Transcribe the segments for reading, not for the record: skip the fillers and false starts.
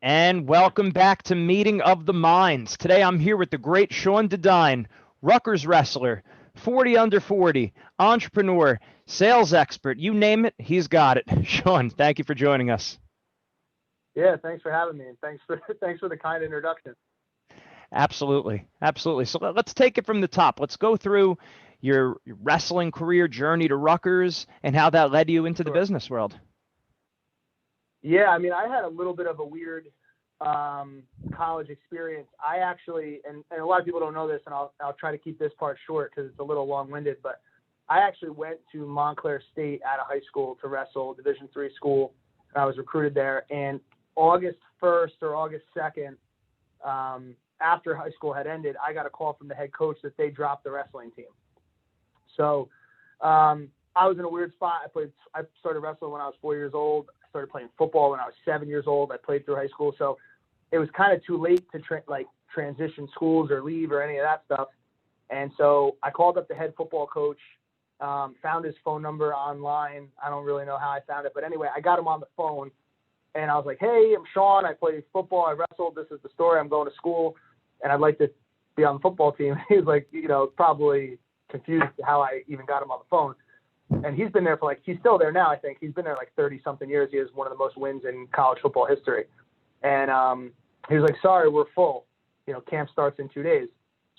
And welcome back to Meeting of the Minds. Today I'm here with the great Sean DeDeyn, Rutgers wrestler, 40 under 40, entrepreneur, sales expert. You name it, he's got it. Sean, thank you for joining us. Yeah, thanks for having me, and thanks for thanks for the kind introduction. Absolutely. Absolutely. So let's take it from the top. Let's go through your wrestling career journey to Rutgers and how that led you into the Sure. business world. Yeah, I mean, I had a little bit of a weird college experience. I actually, and a lot of people don't know this, and I'll try to keep this part short because it's a little long-winded. But I actually went to Montclair State out of high school to wrestle, Division III school. And I was recruited there, and August 1st or August 2nd, after high school had ended, I got a call from the head coach that they dropped the wrestling team. So I was in a weird spot. I started wrestling when I was 4 years old. I started playing football when I was 7 years old. I played through high school, so it was kind of too late to transition schools or leave or any of that stuff. And so I called up the head football coach, found his phone number online. I don't really know how I found it, but anyway, I got him on the phone, and I was like, "Hey, I'm Sean. I play football. I wrestled. This is the story. I'm going to school, and I'd like to be on the football team." He was like, probably confused how I even got him on the phone. And he's been there he's still there now, I think. He's been there 30 something years. He has one of the most wins in college football history. And he was like, "Sorry, we're full. Camp starts in 2 days."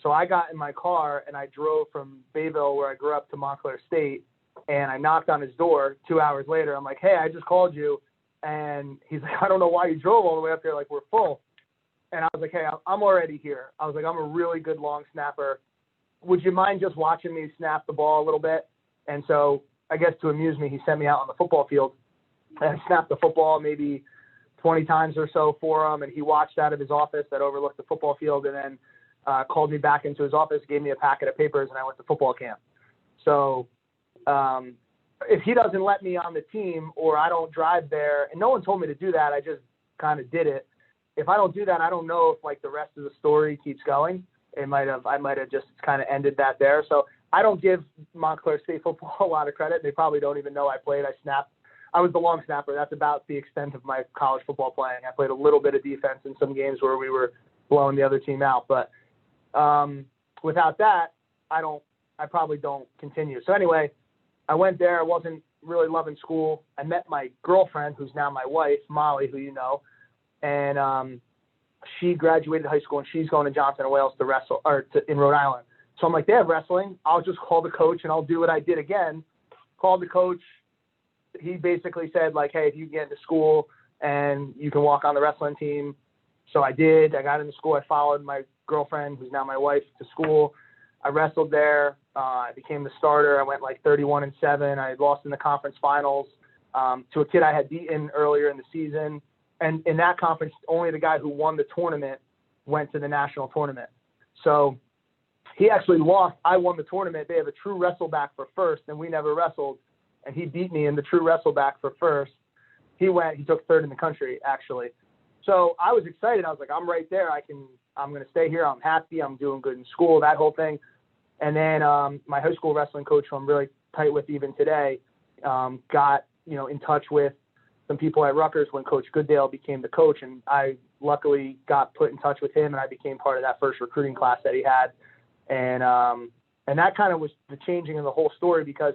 So I got in my car and I drove from Bayville, where I grew up, to Montclair State. And I knocked on his door 2 hours later. I'm like, "Hey, I just called you." And he's like, "I don't know why you drove all the way up here. We're full." And I was like, "Hey, I'm already here." I was like, "I'm a really good long snapper. Would you mind just watching me snap the ball a little bit?" And so I guess to amuse me, he sent me out on the football field, and I snapped the football maybe 20 times or so for him. And he watched out of his office that overlooked the football field, and then called me back into his office, gave me a packet of papers, and I went to football camp. So if he doesn't let me on the team, or I don't drive there, and no one told me to do that, I just kind of did it. If I don't do that, I don't know if the rest of the story keeps going. I might have just kind of ended that there. So I don't give Montclair State football a lot of credit. They probably don't even know I played. I snapped. I was the long snapper. That's about the extent of my college football playing. I played a little bit of defense in some games where we were blowing the other team out. But without that, I probably don't continue. So anyway, I went there. I wasn't really loving school. I met my girlfriend, who's now my wife, Molly, who you know, and she graduated high school, and she's going to Johnson and Wales to wrestle, in Rhode Island. So I'm like, "They have wrestling. I'll just call the coach and I'll do what I did again." Called the coach. He basically said, "Hey, if you get into school and you can walk on the wrestling team." So I did. I got into school. I followed my girlfriend, who's now my wife, to school. I wrestled there. I became the starter. I went 31-7. I lost in the conference finals to a kid I had beaten earlier in the season. And in that conference, only the guy who won the tournament went to the national tournament. So he actually lost. I won the tournament. They have a true wrestleback for first, and we never wrestled. And he beat me in the true wrestleback for first. He took third in the country, actually. So I was excited. I was like, "I'm right there. I'm going to stay here. I'm happy. I'm doing good in school," that whole thing. And then my high school wrestling coach, who I'm really tight with even today, got, in touch with some people at Rutgers when Coach Goodale became the coach. And I luckily got put in touch with him, and I became part of that first recruiting class that he had. And that kind of was the changing of the whole story, because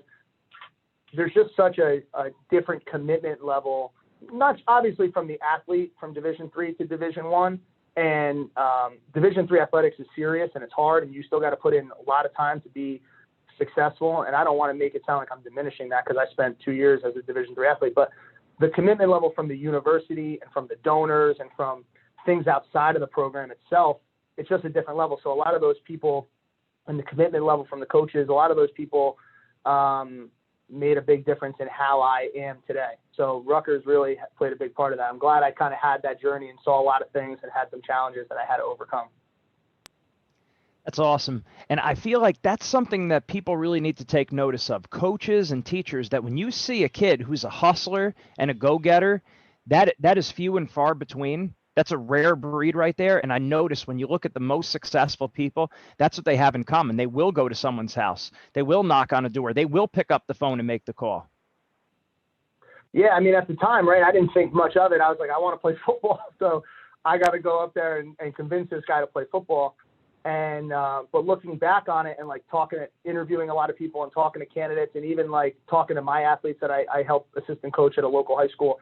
there's just such a different commitment level, not obviously from the athlete from Division III to Division I. And Division III athletics is serious and it's hard, and you still got to put in a lot of time to be successful. And I don't want to make it sound like I'm diminishing that, because I spent 2 years as a Division III athlete. But the commitment level from the university and from the donors and from things outside of the program itself, it's just a different level. So a lot of those people, and the commitment level from the coaches, a lot of those people made a big difference in how I am today. So Rutgers really played a big part of that. I'm glad I kind of had that journey and saw a lot of things and had some challenges that I had to overcome. That's awesome. And I feel like that's something that people really need to take notice of. Coaches and teachers, that when you see a kid who's a hustler and a go-getter, that is few and far between. That's a rare breed right there. And I notice when you look at the most successful people, that's what they have in common. They will go to someone's house. They will knock on a door. They will pick up the phone and make the call. Yeah, I mean, at the time, right, I didn't think much of it. I was like, I want to play football, so I got to go up there and convince this guy to play football. And but looking back on it and like interviewing a lot of people and talking to candidates and even like talking to my athletes that I help assistant coach at a local high school,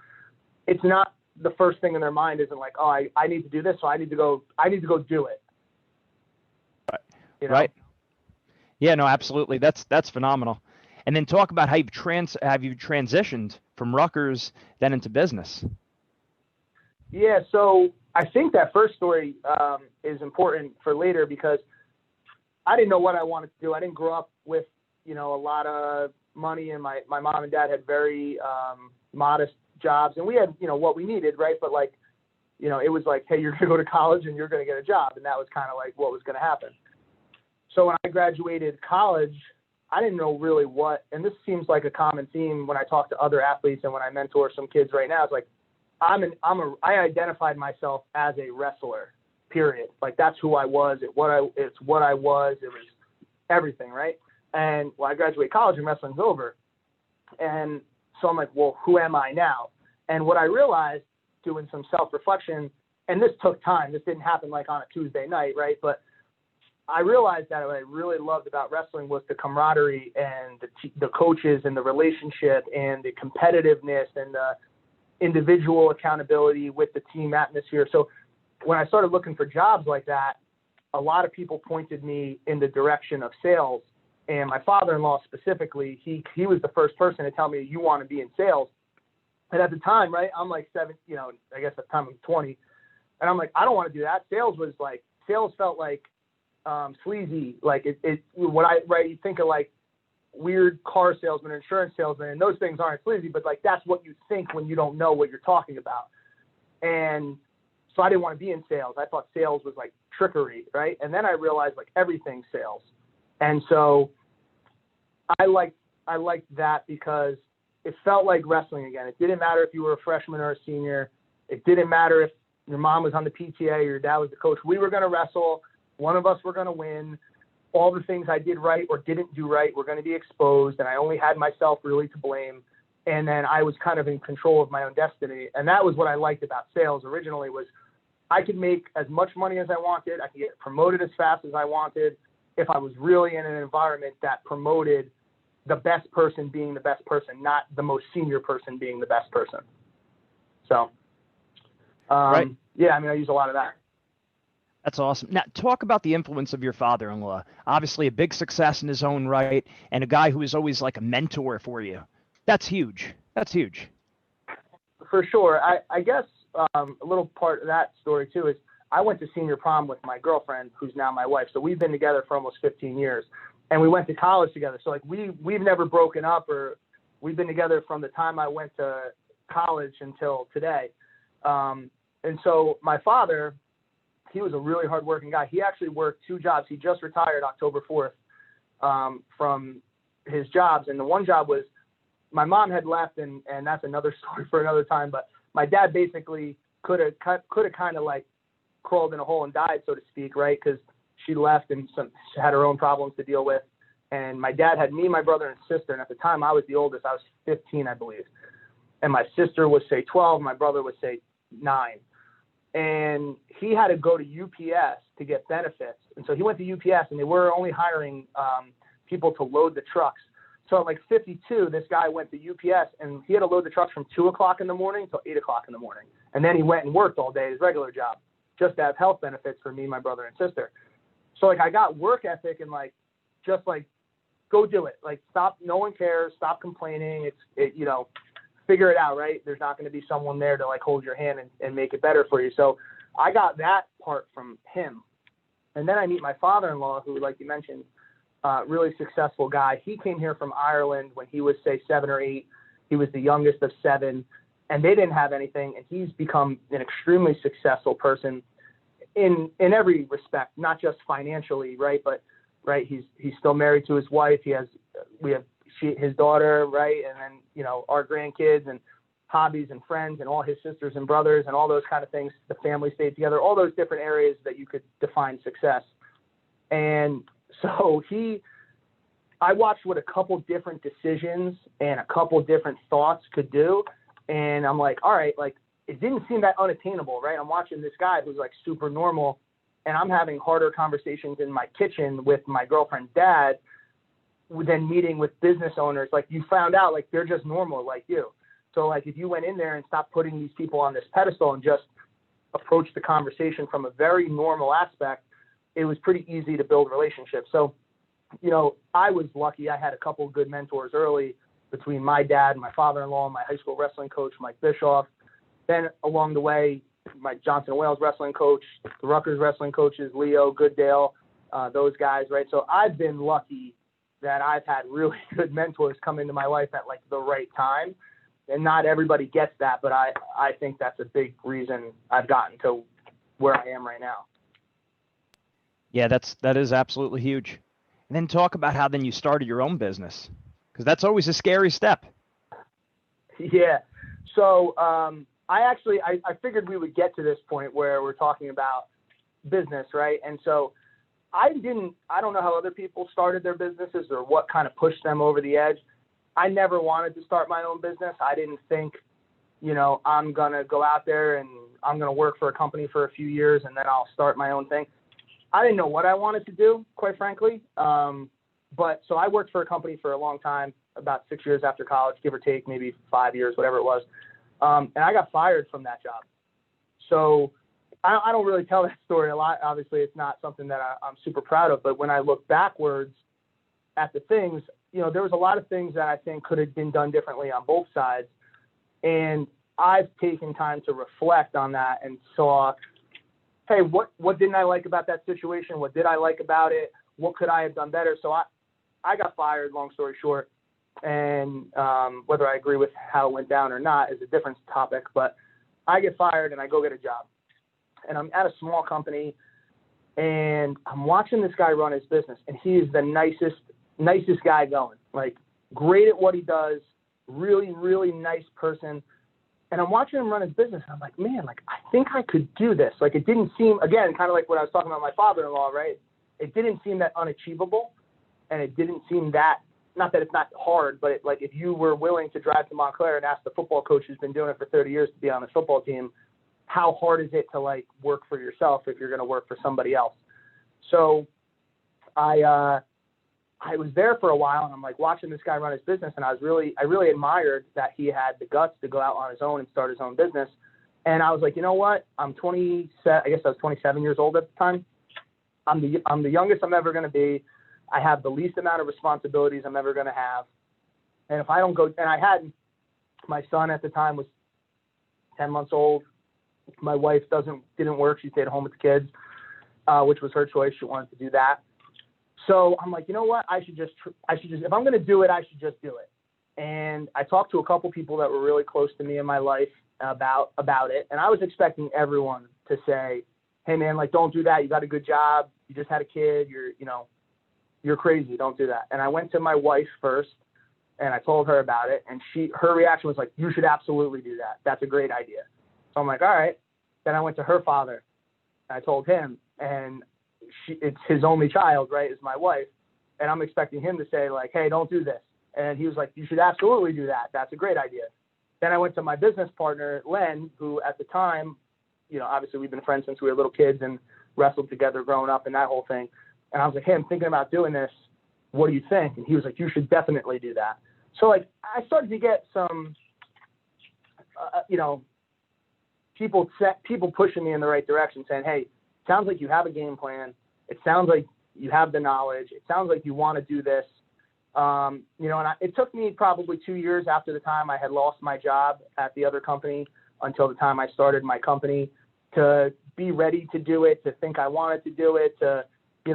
it's not the first thing in their mind isn't like, oh, I need to do this, so I need to go do it. You know? Right. Yeah, no, absolutely. That's phenomenal. And then talk about how you've transitioned from Rutgers then into business. Yeah, so I think that first story is important for later because I didn't know what I wanted to do. I didn't grow up with, a lot of money, and my mom and dad had very modest jobs, and we had, what we needed, right? But like, it was like, hey, you're going to go to college and you're going to get a job. And that was kind of like what was going to happen. So when I graduated college, I didn't know really what, and this seems like a common theme when I talk to other athletes and when I mentor some kids right now. It's like, I identified myself as a wrestler, period. Like that's who I was. It's what I was. It was everything, right? And when I graduated college and wrestling's over. And so I'm like, well, who am I now? And what I realized doing some self-reflection, and this took time. This didn't happen like on a Tuesday night, right? But I realized that what I really loved about wrestling was the camaraderie and the coaches and the relationship and the competitiveness and the individual accountability with the team atmosphere. So when I started looking for jobs like that, a lot of people pointed me in the direction of sales. And my father-in-law specifically, he was the first person to tell me, you want to be in sales. And at the time, right, I'm like I guess at the time I'm 20. And I'm like, I don't want to do that. Sales felt like sleazy. Like you think of like weird car salesman, insurance salesman, and those things aren't sleazy, but like that's what you think when you don't know what you're talking about. And so I didn't want to be in sales. I thought sales was like trickery, right? And then I realized like everything's sales. And so I liked that because it felt like wrestling again. It didn't matter if you were a freshman or a senior. It didn't matter if your mom was on the PTA or your dad was the coach. We were going to wrestle. One of us were going to win. All the things I did right or didn't do right were going to be exposed, and I only had myself really to blame. And then I was kind of in control of my own destiny. And that was what I liked about sales originally was I could make as much money as I wanted. I could get promoted as fast as I wanted if I was really in an environment that promoted the best person being the best person, not the most senior person being the best person. So, right. Yeah, I mean, I use a lot of that. That's awesome. Now, talk about the influence of your father-in-law. Obviously, a big success in his own right, and a guy who is always like a mentor for you. That's huge. That's huge. For sure. I guess a little part of that story, too, is I went to senior prom with my girlfriend, who's now my wife. So we've been together for almost 15 years, and we went to college together. So, like, we've never broken up, or we've been together from the time I went to college until today. And so my father, he was a really hardworking guy. He actually worked 2 jobs. He just retired October 4th from his jobs. And the one job was my mom had left, and that's another story for another time. But my dad basically could have kind of like crawled in a hole and died, so to speak, right? Because she left and she had her own problems to deal with. And my dad had me, my brother, and sister. And at the time, I was the oldest. I was 15, I believe. And my sister was, say, 12. My brother was, say, 9. And he had to go to UPS to get benefits. And so he went to UPS, and they were only hiring people to load the trucks. So at like 52, this guy went to UPS, and he had to load the trucks from 2 o'clock in the morning till 8 o'clock in the morning. And then he went and worked all day, his regular job, just to have health benefits for me, my brother, and sister. So, like, I got work ethic and, like, just, like, go do it. Like, stop. No one cares. Stop complaining. Figure it out, right? There's not going to be someone there to, like, hold your hand and make it better for you. So I got that part from him. And then I meet my father-in-law, who, like you mentioned, really successful guy. He came here from Ireland when he was, say, 7 or 8. He was the youngest of 7, and they didn't have anything. And he's become an extremely successful person in every respect, not just financially, right? But right, he's still married to his wife. We have his daughter, right? And then, our grandkids and hobbies and friends and all his sisters and brothers and all those kind of things. The family stayed together, all those different areas that you could define success. And so I watched what a couple different decisions and a couple different thoughts could do. And I'm like, all right, like it didn't seem that unattainable, right? I'm watching this guy who's like super normal, and I'm having harder conversations in my kitchen with my girlfriend's dad than meeting with business owners. Like you found out like they're just normal like you. So like if you went in there and stopped putting these people on this pedestal and just approached the conversation from a very normal aspect, it was pretty easy to build relationships. So, you know, I was lucky. I had a couple of good mentors early between my dad and my father-in-law, my high school wrestling coach, Mike Bischoff. Then along the way, my Johnson & Wales wrestling coach, the Rutgers wrestling coaches, Leo, Gooddale, those guys, right? So I've been lucky that I've had really good mentors come into my life at like the right time. And not everybody gets that, but I think that's a big reason I've gotten to where I am right now. Yeah, that is absolutely huge. And then talk about how then you started your own business, because that's always a scary step. Yeah. So I figured we would get to this point where we're talking about business, right? And so I don't know how other people started their businesses or what kind of pushed them over the edge. I never wanted to start my own business. I didn't think, you know, I'm going to go out there and I'm going to work for a company for a few years and then I'll start my own thing. I didn't know what I wanted to do, quite frankly. But so I worked for a company for a long time, about 6 years after college, give or take, maybe 5 years, whatever it was. And I got fired from that job. So I don't really tell that story a lot. Obviously, it's not something that I'm super proud of. But when I look backwards at the things, you know, there was a lot of things that I think could have been done differently on both sides. And I've taken time to reflect on that and saw, hey, what didn't I like about that situation? What did I like about it? What could I have done better? So I got fired, long story short. And whether I agree with how it went down or not is a different topic. But I get fired and I go get a job. And I'm at a small company and I'm watching this guy run his business. And he is the nicest guy going, like great at what he does, really, really nice person. And I'm watching him run his business. And I'm like, man, like, I think I could do this. Like, it didn't seem, again, kind of like what I was talking about my father-in-law, right? It didn't seem that unachievable. And it didn't seem that, not that it's not hard, but it, like if you were willing to drive to Montclair and ask the football coach who's been doing it for 30 years to be on the football team, how hard is it to like work for yourself if you're going to work for somebody else? So I was there for a while and I'm like watching this guy run his business. And I really admired that he had the guts to go out on his own and start his own business. And I was like, you know what? I'm 27. I guess I was 27 years old at the time. I'm the youngest I'm ever going to be. I have the least amount of responsibilities I'm ever going to have. And if I don't go, and I had, my son at the time was 10 months old. My wife didn't work. She stayed at home with the kids, which was her choice. She wanted to do that. So I'm like, you know what? I should just, if I'm going to do it, I should just do it. And I talked to a couple people that were really close to me in my life about it. And I was expecting everyone to say, hey man, like, don't do that. You got a good job. You just had a kid. You're crazy. Don't do that. And I went to my wife first and I told her about it. And her reaction was like, you should absolutely do that. That's a great idea. So I'm like, all right. Then I went to her father and I told him, and it's his only child, right, is my wife. And I'm expecting him to say like, hey, don't do this. And he was like, you should absolutely do that. That's a great idea. Then I went to my business partner, Len, who at the time, obviously we've been friends since we were little kids and wrestled together growing up and that whole thing. And I was like, hey, I'm thinking about doing this. What do you think? And he was like, you should definitely do that. So like I started to get some, people pushing me in the right direction saying, hey, sounds like you have a game plan. It sounds like you have the knowledge. It sounds like you want to do this. It took me probably 2 years after the time I had lost my job at the other company until the time I started my company to be ready to do it, to think I wanted to do it, to,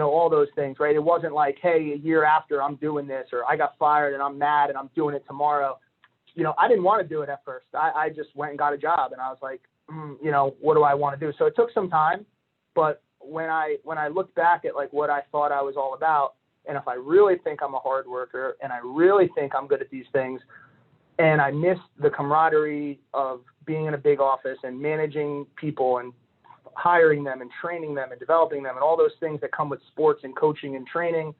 all those things, right? It wasn't like, hey, a year after I'm doing this, or I got fired and I'm mad and I'm doing it tomorrow. I didn't want to do it at first. I just went and got a job and I was like, what do I want to do? So it took some time, but when I looked back at like what I thought I was all about, and if I really think I'm a hard worker and I really think I'm good at these things, and I miss the camaraderie of being in a big office and managing people and hiring them and training them and developing them and all those things that come with sports and coaching and training,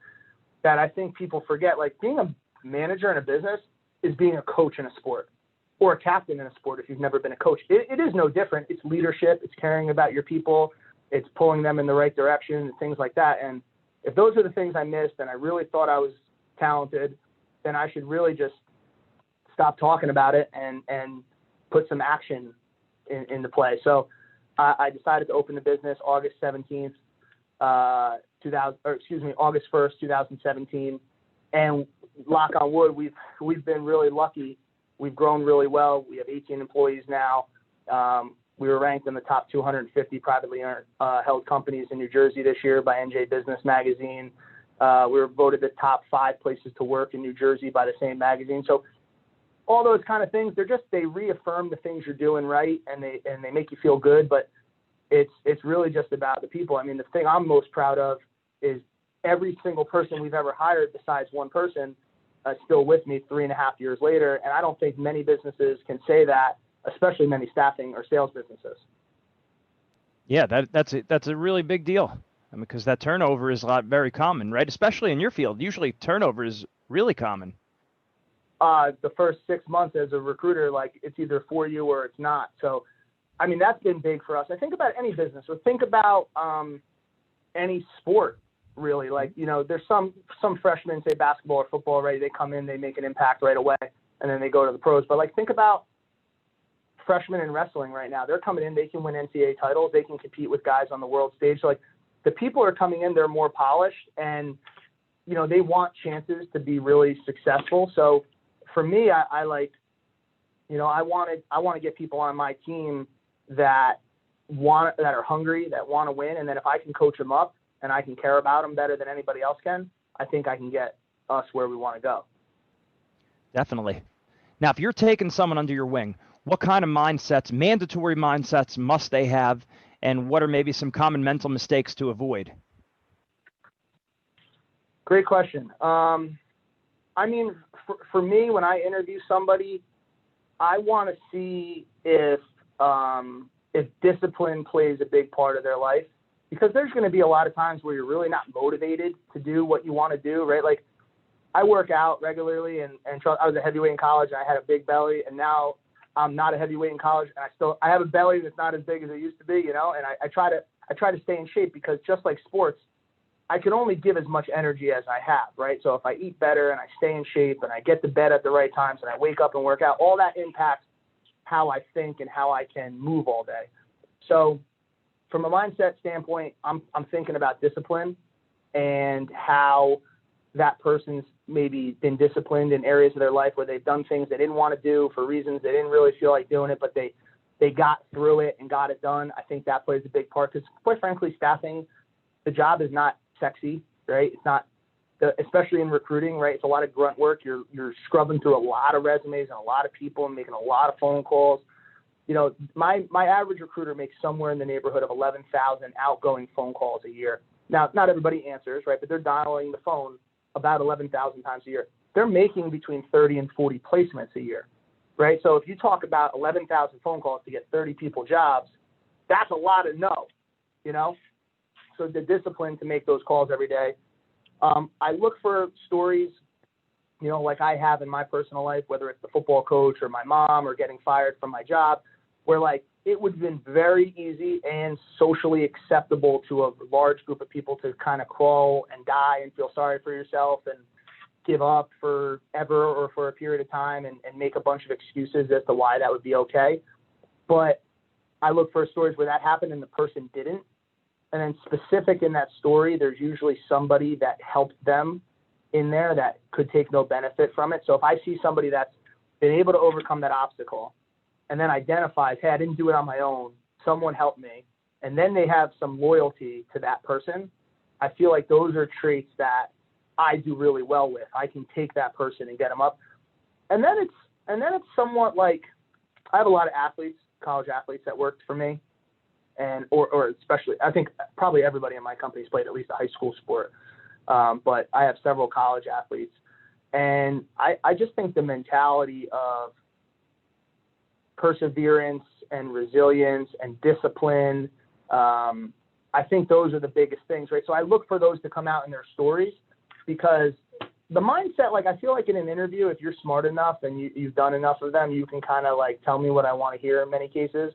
that I think people forget. Like being a manager in a business is being a coach in a sport. or a captain in a sport if you've never been a coach. It is no different. It's leadership. It's caring about your people. It's pulling them in the right direction and things like that. And if those are the things I missed and I really thought I was talented, then I should really just stop talking about it and put some action into play. So I decided to open the business August 17th, August 1st, 2017. And knock on wood, we've been really lucky. We've grown really well. We have 18 employees now. We were ranked in the top 250 privately held companies in New Jersey this year by NJ Business Magazine. We were voted the top 5 places to work in New Jersey by the same magazine. So all those kind of things, they reaffirm the things you're doing right, and they make you feel good. But it's really just about the people. I mean, the thing I'm most proud of is every single person we've ever hired, besides one person, still with me 3.5 years later. And I don't think many businesses can say that, especially many staffing or sales businesses. Yeah, that's a really big deal. I mean, because that turnover is very common, right? Especially in your field. Usually turnover is really common. The first 6 months as a recruiter, like, it's either for you or it's not. So, I mean, that's been big for us. I think about any business, or think about any sport, really. Like, you know, there's some freshmen, say basketball or football, right? They come in, they make an impact right away, and then they go to the pros. But, like, think about freshmen in wrestling right now. They're coming in, they can win NCAA titles, they can compete with guys on the world stage. So, like, the people are coming in, they're more polished, and, you know, they want chances to be really successful. So for me, I like, you know, I want to get people on my team that are hungry, that want to win. And then if I can coach them up and I can care about them better than anybody else can, I think I can get us where we want to go. Definitely. Now, if you're taking someone under your wing, what kind of mindsets, mandatory mindsets, must they have? And what are maybe some common mental mistakes to avoid? Great question. I mean, for me, when I interview somebody, I want to see if discipline plays a big part of their life, because there's going to be a lot of times where you're really not motivated to do what you want to do, right? Like, I work out regularly, and I was a heavyweight in college, and I had a big belly, and now I'm not a heavyweight in college, and I have a belly that's not as big as it used to be, you know. And I try to stay in shape, because just like sports, I can only give as much energy as I have, right? So if I eat better and I stay in shape and I get to bed at the right times and I wake up and work out, all that impacts how I think and how I can move all day. So from a mindset standpoint, I'm thinking about discipline and how that person's maybe been disciplined in areas of their life where they've done things they didn't want to do for reasons they didn't really feel like doing it, but they got through it and got it done. I think that plays a big part, because quite frankly, staffing, the job is not sexy, right? It's not, especially in recruiting, right? It's a lot of grunt work. You're scrubbing through a lot of resumes and a lot of people and making a lot of phone calls. You know, my average recruiter makes somewhere in the neighborhood of 11,000 outgoing phone calls a year. Now, not everybody answers, right? But they're dialing the phone about 11,000 times a year. They're making between 30 and 40 placements a year, right? So if you talk about 11,000 phone calls to get 30 people jobs, that's a lot of no, you know? So the discipline to make those calls every day. I look for stories, you know, like I have in my personal life, whether it's the football coach or my mom or getting fired from my job, where, like, it would have been very easy and socially acceptable to a large group of people to kind of crawl and die and feel sorry for yourself and give up forever or for a period of time and make a bunch of excuses as to why that would be okay. But I look for stories where that happened and the person didn't. And then specific in that story, there's usually somebody that helped them in there that could take no benefit from it. So if I see somebody that's been able to overcome that obstacle and then identifies, hey, I didn't do it on my own, someone helped me, and then they have some loyalty to that person, I feel like those are traits that I do really well with. I can take that person and get them up. And then it's somewhat like, I have a lot of athletes, college athletes that worked for me. And or especially, I think probably everybody in my company's played at least a high school sport. But I have several college athletes. And I just think the mentality of perseverance and resilience and discipline, I think those are the biggest things, right? So I look for those to come out in their stories, because the mindset, like, I feel like in an interview, if you're smart enough and you've done enough of them, you can kind of like tell me what I want to hear in many cases.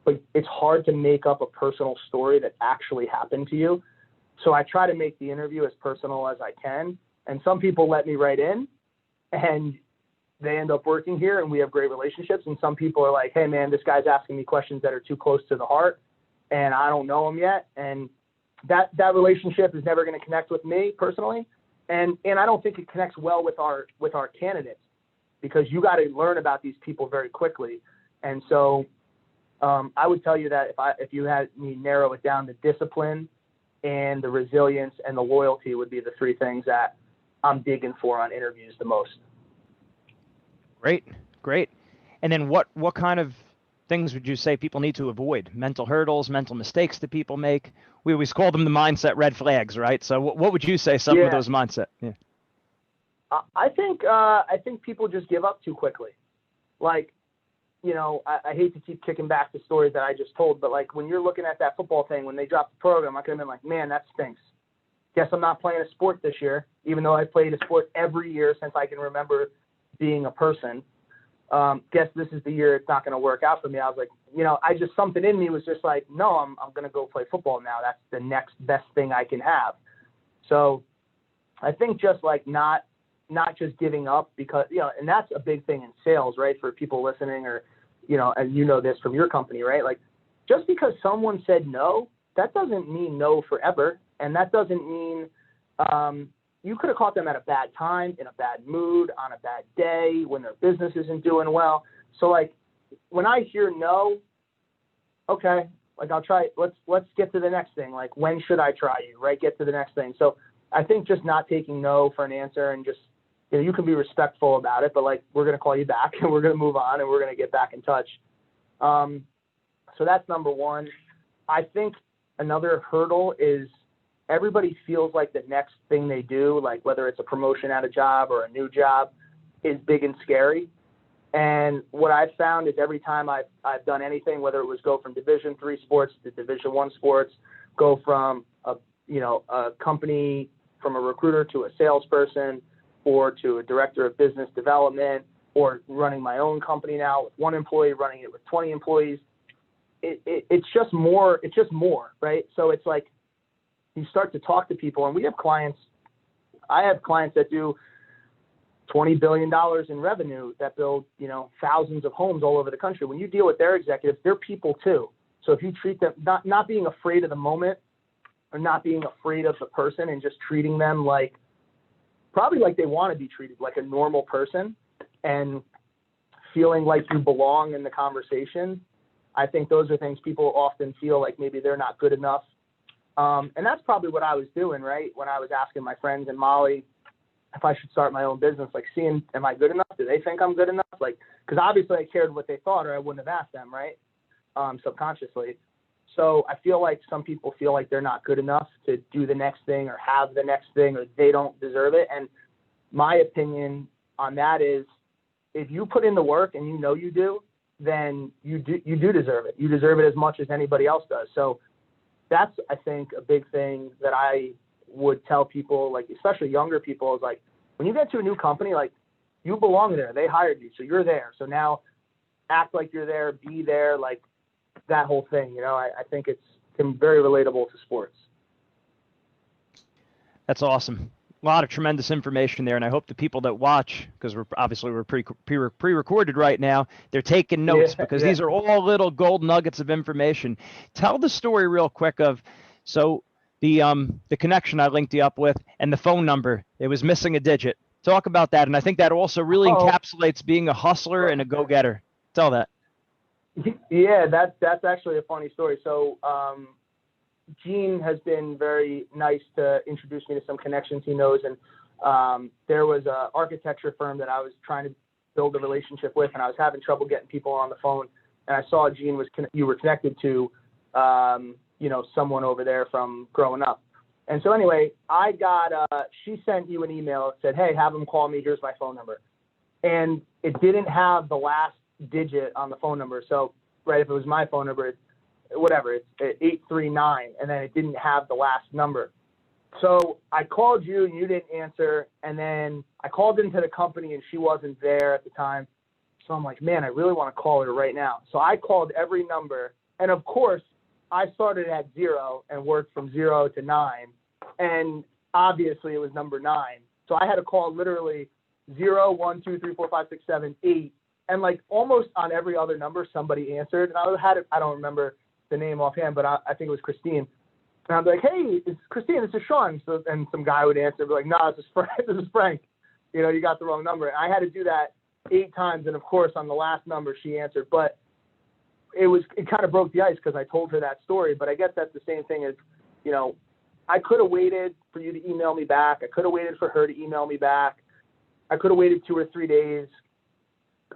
But it's hard to make up a personal story that actually happened to you. So I try to make the interview as personal as I can. And some people let me right in and they end up working here and we have great relationships. And some people are like, hey man, this guy's asking me questions that are too close to the heart and I don't know him yet. And that relationship is never going to connect with me personally. And I don't think it connects well with our candidates, because you got to learn about these people very quickly. And so I would tell you that if you had me narrow it down, the discipline and the resilience and the loyalty would be the three things that I'm digging for on interviews the most. Great. And then what kind of things would you say people need to avoid? Mental hurdles, mental mistakes that people make? We always call them the mindset red flags, right? So what would you say some of those mindset? Yeah. I think people just give up too quickly. Like, you know, I hate to keep kicking back the stories that I just told, but like when you're looking at that football thing, when they dropped the program, I could have been like, man, that stinks. Guess I'm not playing a sport this year, even though I played a sport every year since I can remember being a person. Guess this is the year it's not going to work out for me. I was like, you know, something in me was just like, no, I'm going to go play football now. That's the next best thing I can have. So I think just like not just giving up, because, you know, and that's a big thing in sales, right? For people listening, or, you know, and you know this from your company, right? Like, just because someone said no, that doesn't mean no forever. And that doesn't mean you could have caught them at a bad time, in a bad mood, on a bad day, when their business isn't doing well. So like when I hear no, okay, like I'll try, let's get to the next thing. Like, when should I try you, right? Get to the next thing. So I think just not taking no for an answer, and just, you know, you can be respectful about it, but like, we're going to call you back and we're going to move on and we're going to get back in touch. So that's number one. I think another hurdle is everybody feels like the next thing they do, like whether it's a promotion at a job or a new job, is big and scary. And what I've found is every time I've done anything, whether it was go from Division III sports to Division I sports, go from a company, from a recruiter to a salesperson, or to a director of business development, or running my own company now with one employee, running it with 20 employees. It's just more, right? So it's like, you start to talk to people, and I have clients that do $20 billion in revenue, that build, you know, thousands of homes all over the country. When you deal with their executives, they're people too. So if you treat them, not being afraid of the moment, or not being afraid of the person, and just treating them like, probably like they want to be treated, like a normal person, and feeling like you belong in the conversation. I think those are things people often feel like maybe they're not good enough. And that's probably what I was doing, right? When I was asking my friends and Molly if I should start my own business, like seeing, am I good enough? Do they think I'm good enough? Like, because obviously I cared what they thought, or I wouldn't have asked them, right? Subconsciously. So I feel like some people feel like they're not good enough to do the next thing, or have the next thing, or they don't deserve it. And my opinion on that is, if you put in the work and you know you do, then you do deserve it. You deserve it as much as anybody else does. So that's, I think, a big thing that I would tell people, like especially younger people, is like, when you get to a new company, like, you belong there. They hired you, so you're there. So now act like you're there, be there, like that whole thing. You know, I think it's very relatable to sports. That's awesome. A lot of tremendous information there, and I hope the people that watch, because we're pre-recorded right now, they're taking notes, because these are all little gold nuggets of information. Tell the story real quick of, so the connection I linked you up with, and the phone number, it was missing a digit. Talk about that, and I think that also really encapsulates being a hustler and a go-getter. Tell that. Yeah, that's actually a funny story. So Gene has been very nice to introduce me to some connections he knows. And there was an architecture firm that I was trying to build a relationship with, and I was having trouble getting people on the phone. And I saw Gene you were connected to, someone over there from growing up. And so anyway, she sent you an email that said, hey, have them call me. Here's my phone number. And it didn't have the last digit on the phone number. So, right, if it was my phone number, it's 839, and then it didn't have the last number. So I called you and you didn't answer. And then I called into the company and she wasn't there at the time. So I'm like, man, I really want to call her right now. So I called every number. And of course, I started at 0 and worked from 0 to 9. And obviously it was number 9. So I had to call literally 0, 1, 2, 3, 4, 5, 6, 7, 8. And like almost on every other number, somebody answered. And I don't remember the name offhand, but I think it was Christine. And I'd be like, hey, it's Christine, this is Sean. So, and some guy would answer, be like, no, this is Frank. This is Frank. You know, you got the wrong number. And I had to do that 8 times. And of course, on the last number, she answered. But it kind of broke the ice because I told her that story. But I guess that's the same thing as, you know, I could have waited for you to email me back. I could have waited for her to email me back. I could have waited 2 or 3 days.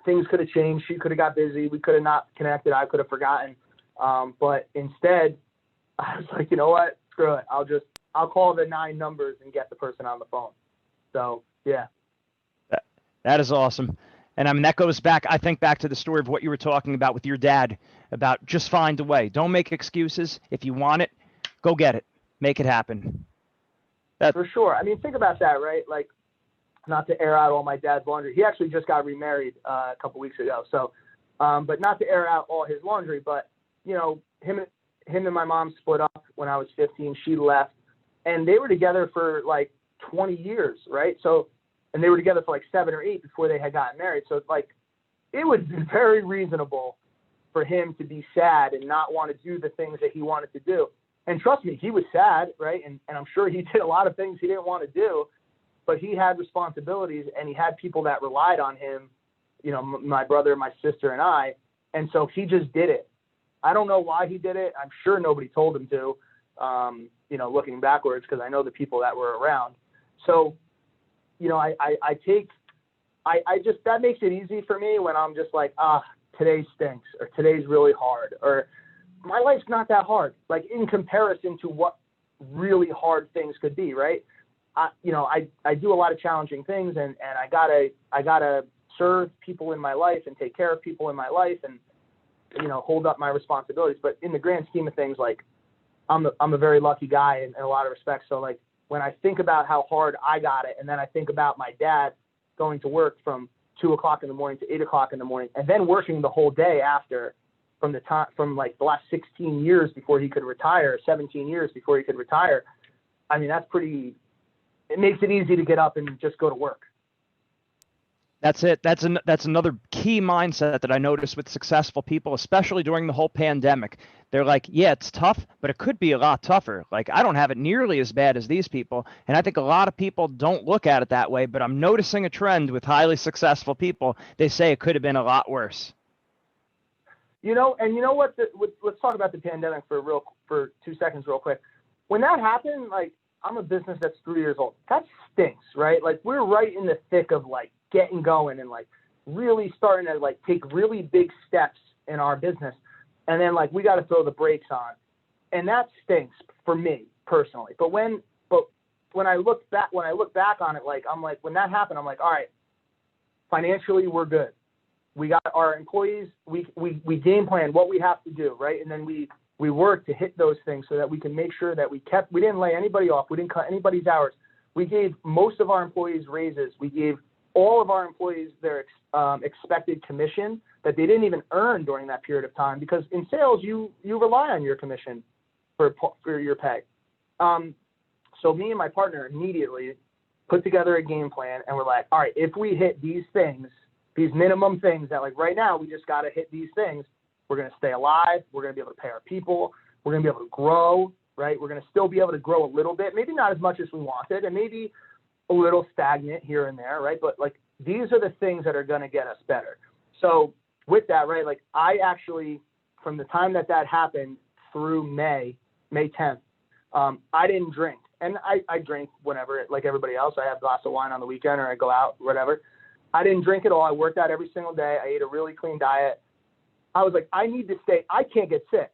Things could have changed. She could have got busy. We could have not connected. I could have forgotten. But instead, I was like, you know what? Screw it. I'll call the 9 numbers and get the person on the phone. So, yeah. That is awesome. And I mean, that goes back, I think, back to the story of what you were talking about with your dad, about just find a way. Don't make excuses. If you want it, go get it. Make it happen. For sure. I mean, think about that, right? Like, not to air out all my dad's laundry. He actually just got remarried a couple weeks ago. So, but not to air out all his laundry, but, you know, him and my mom split up when I was 15. She left, and they were together for like 20 years, right? So, and they were together for like 7 or 8 before they had gotten married. So, like, it was very reasonable for him to be sad and not want to do the things that he wanted to do. And trust me, he was sad, right? And I'm sure he did a lot of things he didn't want to do, but he had responsibilities and he had people that relied on him, you know, my brother, my sister, and I. And so he just did it. I don't know why he did it. I'm sure nobody told him to, you know, looking backwards, because I know the people that were around. So, you know, that makes it easy for me when I'm just like, today stinks, or today's really hard, or my life's not that hard, like in comparison to what really hard things could be, right? I do a lot of challenging things, and I gotta serve people in my life and take care of people in my life, and, you know, hold up my responsibilities. But in the grand scheme of things, like, I'm a very lucky guy in a lot of respects. So, like, when I think about how hard I got it, and then I think about my dad going to work from 2 o'clock in the morning to 8 o'clock in the morning, and then working the whole day after, from like the last 16 years before he could retire, 17 years before he could retire. I mean, it makes it easy to get up and just go to work. That's it. That's another key mindset that I noticed with successful people, especially during the whole pandemic. They're like, yeah, it's tough, but it could be a lot tougher. Like, I don't have it nearly as bad as these people. And I think a lot of people don't look at it that way, but I'm noticing a trend with highly successful people. They say it could have been a lot worse. You know, and you know what? Let's talk about the pandemic for 2 seconds real quick. When that happened, like, I'm a business that's 3 years old. That stinks, right? Like, we're right in the thick of, like, getting going and, like, really starting to, like, take really big steps in our business. And then, like, we got to throw the brakes on. And that stinks for me personally. But when I look back on it, like, I'm like, when that happened, I'm like, all right, financially, we're good. We got our employees, we game plan what we have to do, right? And then we work to hit those things so that we can make sure that we didn't lay anybody off. We didn't cut anybody's hours. We gave most of our employees raises. We gave all of our employees their expected commission that they didn't even earn during that period of time, because in sales, you rely on your commission for your pay. So me and my partner immediately put together a game plan, and we're like, all right, if we hit these things, these minimum things that, like, right now we just got to hit these things, we're going to stay alive. We're going to be able to pay our people. We're going to be able to grow, right? We're going to still be able to grow a little bit, maybe not as much as we wanted, and maybe a little stagnant here and there, right? But, like, these are the things that are going to get us better. So with that, right, like, I actually, from the time that happened through May 10th, I didn't drink. And I drink whenever, like everybody else. I have a glass of wine on the weekend, or I go out, whatever. I didn't drink at all. I worked out every single day. I ate a really clean diet. I was like, I need to I can't get sick.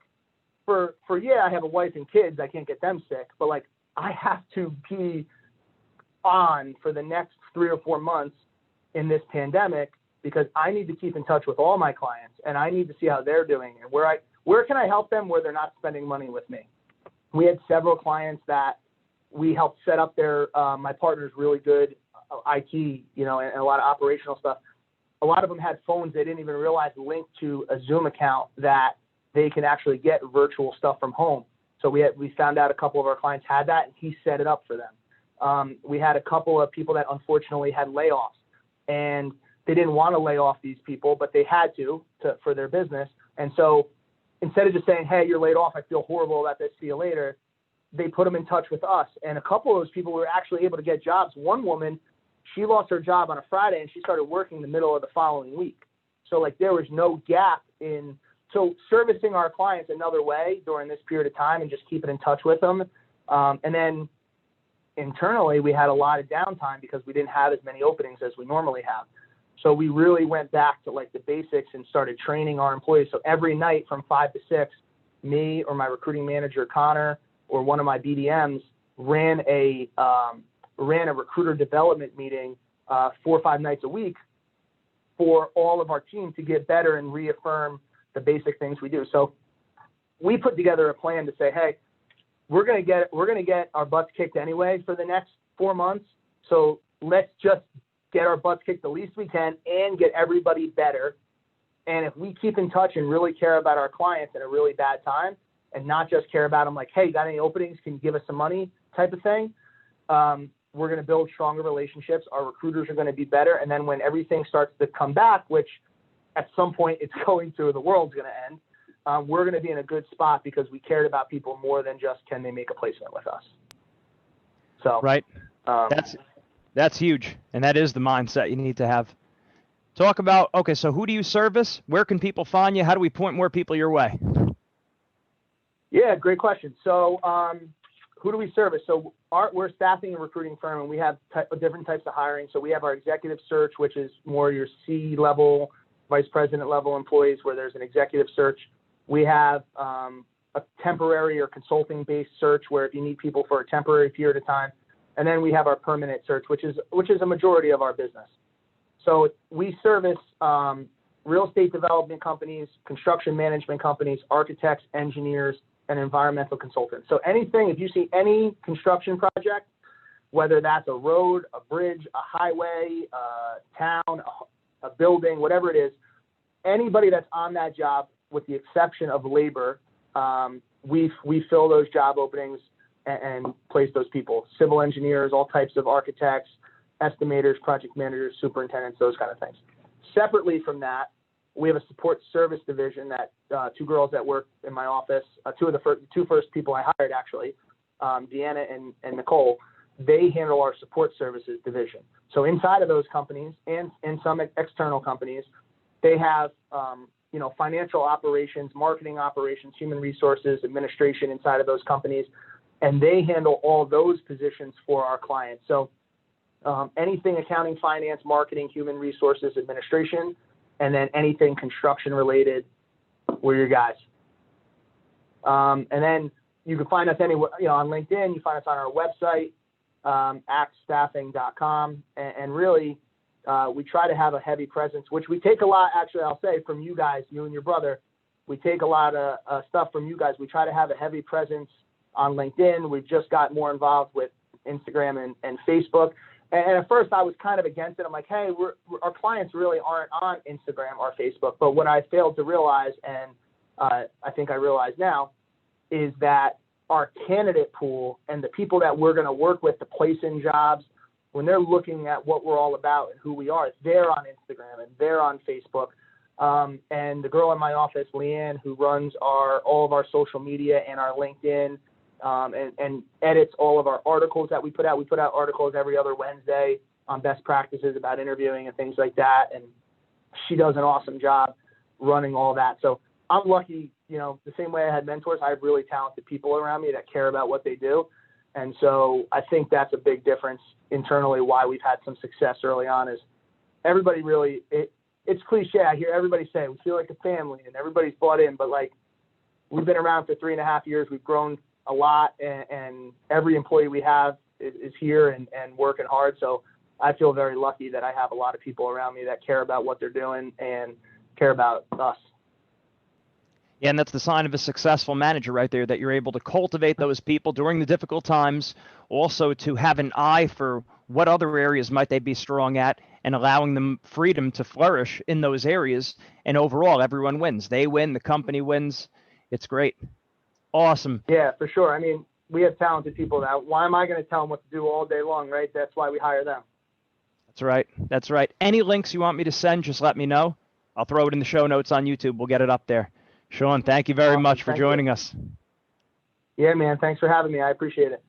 I have a wife and kids. I can't get them sick. But, like, I have to be on for the next 3 or 4 months in this pandemic, because I need to keep in touch with all my clients, and I need to see how they're doing, and where can I help them where they're not spending money with me. We had several clients that we helped set up my partner's really good IT, and a lot of operational stuff. A lot of them had phones they didn't even realize linked to a Zoom account that they can actually get virtual stuff from home. So we found out a couple of our clients had that, and he set it up for them. We had a couple of people that unfortunately had layoffs, and they didn't want to lay off these people, but they had to for their business. And so instead of just saying, hey, you're laid off, I feel horrible about this, see you later, they put them in touch with us. And a couple of those people were actually able to get jobs. One woman, she lost her job on a Friday, and she started working the middle of the following week. So there was no gap so servicing our clients another way during this period of time and just keeping in touch with them. And then internally, we had a lot of downtime because we didn't have as many openings as we normally have. So we really went back to the basics and started training our employees. So every night from 5 to 6, me or my recruiting manager, Connor, or one of my BDMs ran a recruiter development meeting 4 or 5 nights a week for all of our team to get better and reaffirm the basic things we do. So we put together a plan to say, hey, we're going to get our butts kicked anyway for the next 4 months. So let's just get our butts kicked the least we can and get everybody better. And if we keep in touch and really care about our clients in a really bad time and not just care about them like, hey, got any openings? Can you give us some money type of thing? We're going to build stronger relationships. Our recruiters are going to be better. And then when everything starts to come back, which at some point it's going to, the world's going to end, we're going to be in a good spot because we cared about people more than just can they make a placement with us. So right. That's huge. And that is the mindset you need to have. Talk about, okay, so who do you service? Where can people find you? How do we point more people your way? Yeah, great question. So who do we service? So we're a staffing and recruiting firm, and we have different types of hiring. So we have our executive search, which is more your C-level, vice president level employees where there's an executive search. We have a temporary or consulting-based search where if you need people for a temporary period of time. And then we have our permanent search, which is a majority of our business. So we service real estate development companies, construction management companies, architects, engineers, and environmental consultants. So anything, if you see any construction project, whether that's a road, a bridge, a highway, a town, a building, whatever it is, anybody that's on that job, with the exception of labor, we fill those job openings and place those people, civil engineers, all types of architects, estimators, project managers, superintendents, those kind of things. Separately from that, we have a support service division that 2 girls that work in my office, two first people I hired actually, Deanna and Nicole, they handle our support services division. So inside of those companies and some external companies, they have financial operations, marketing operations, human resources, administration inside of those companies, and they handle all those positions for our clients. So anything accounting, finance, marketing, human resources, administration, and then anything construction related, we're your guys. And then you can find us anywhere, on LinkedIn. You find us on our website, axstaffing.com, and really we try to have a heavy presence, which we take a lot, actually, I'll say, from you guys, you and your brother. We take a lot of stuff from you guys. We try to have a heavy presence on LinkedIn. We've just got more involved with Instagram and Facebook. And at first I was kind of against it. I'm like, hey, our clients really aren't on Instagram or Facebook. But what I failed to realize, and I think I realize now, is that our candidate pool and the people that we're going to work with to place in jobs, when they're looking at what we're all about and who we are, they're on Instagram and they're on Facebook. And the girl in my office, Leanne, who runs all of our social media and our LinkedIn, and edits all of our articles that we put out. We put out articles every other Wednesday on best practices about interviewing and things like that. And she does an awesome job running all that. So I'm lucky, the same way I had mentors, I have really talented people around me that care about what they do. And so I think that's a big difference internally why we've had some success early on is everybody really, it's cliche. I hear everybody say we feel like a family and everybody's bought in, but we've been around for 3.5 years. We've grown a lot, and every employee we have is here and working hard. So I feel very lucky that I have a lot of people around me that care about what they're doing and care about us. Yeah, and that's the sign of a successful manager right there, that you're able to cultivate those people during the difficult times, also to have an eye for what other areas might they be strong at, and allowing them freedom to flourish in those areas. And overall, everyone wins. They win, the company wins. It's great. Awesome. Yeah, for sure. I mean, we have talented people now. Why am I going to tell them what to do all day long, right? That's why we hire them. That's right. That's right. Any links you want me to send, just let me know. I'll throw it in the show notes on YouTube. We'll get it up there. Sean, thank you very Awesome. much for Thank joining you. us. Yeah, man. Thanks for having me. I appreciate it.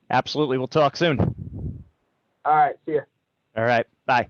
Absolutely. We'll talk soon. All right. See ya. All right. Bye.